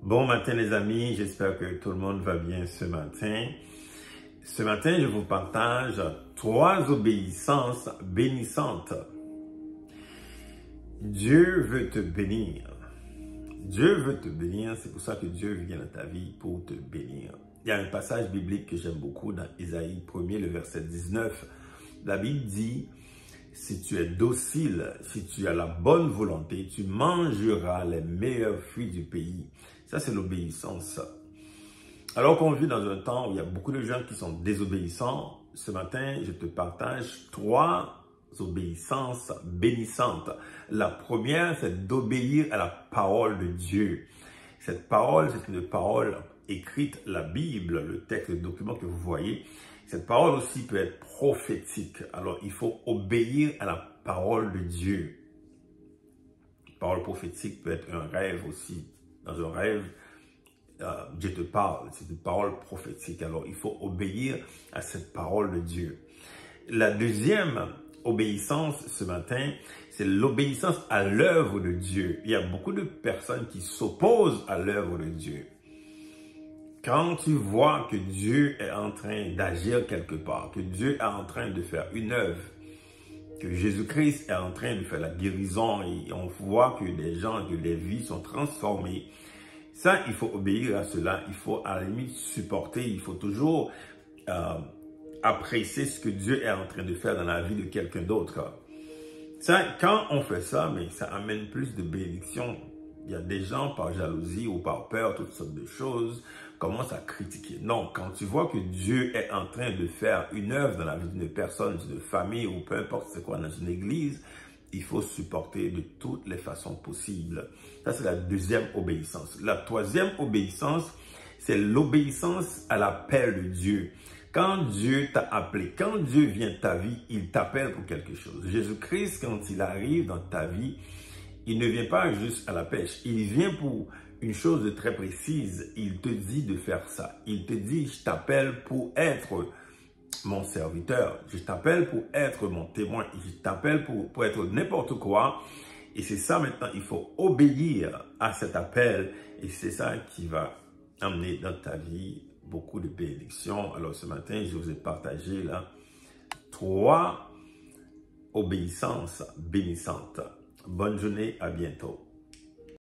Bon matin les amis, j'espère que tout le monde va bien ce matin. Ce matin, je vous partage 3 obéissances bénissantes. Dieu veut te bénir. Dieu veut te bénir, c'est pour ça que Dieu vient dans ta vie pour te bénir. Il y a un passage biblique que j'aime beaucoup dans Isaïe 1er, le verset 19. La Bible dit, si tu es docile, si tu as la bonne volonté, tu mangeras les meilleurs fruits du pays. Ça, c'est l'obéissance. Alors qu'on vit dans un temps où il y a beaucoup de gens qui sont désobéissants, ce matin, je te partage 3 obéissances bénissantes. La première, c'est d'obéir à la parole de Dieu. Cette parole, c'est une parole écrite, la Bible, le texte, le document que vous voyez. Cette parole aussi peut être prophétique. Alors, il faut obéir à la parole de Dieu. La parole prophétique peut être un rêve aussi. Dans un rêve, Dieu te parle. C'est une parole prophétique. Alors, il faut obéir à cette parole de Dieu. La deuxième obéissance ce matin, c'est l'obéissance à l'œuvre de Dieu. Il y a beaucoup de personnes qui s'opposent à l'œuvre de Dieu. Quand tu vois que Dieu est en train d'agir quelque part, que Dieu est en train de faire une œuvre, que Jésus-Christ est en train de faire la guérison et on voit que des gens, que des vies sont transformées, ça, il faut obéir à cela. Il faut à la limite supporter, il faut toujours apprécier ce que Dieu est en train de faire dans la vie de quelqu'un d'autre. Ça, quand on fait ça, mais ça amène plus de bénédictions. Il y a des gens, par jalousie ou par peur, toutes sortes de choses, commencent à critiquer. Non, quand tu vois que Dieu est en train de faire une œuvre dans la vie d'une personne, d'une famille ou peu importe c'est quoi dans une église, il faut supporter de toutes les façons possibles. Ça, c'est la deuxième obéissance. La troisième obéissance, c'est l'obéissance à l'appel de Dieu. Quand Dieu t'a appelé, quand Dieu vient dans ta vie, il t'appelle pour quelque chose. Jésus-Christ, quand il arrive dans ta vie, il ne vient pas juste à la pêche. Il vient pour une chose de très précise. Il te dit de faire ça. Il te dit, je t'appelle pour être mon serviteur. Je t'appelle pour être mon témoin. Je t'appelle pour être n'importe quoi. Et c'est ça maintenant, il faut obéir à cet appel. Et c'est ça qui va amener dans ta vie beaucoup de bénédictions. Alors ce matin, je vous ai partagé là 3 obéissances bénissantes. Bonne journée, à bientôt.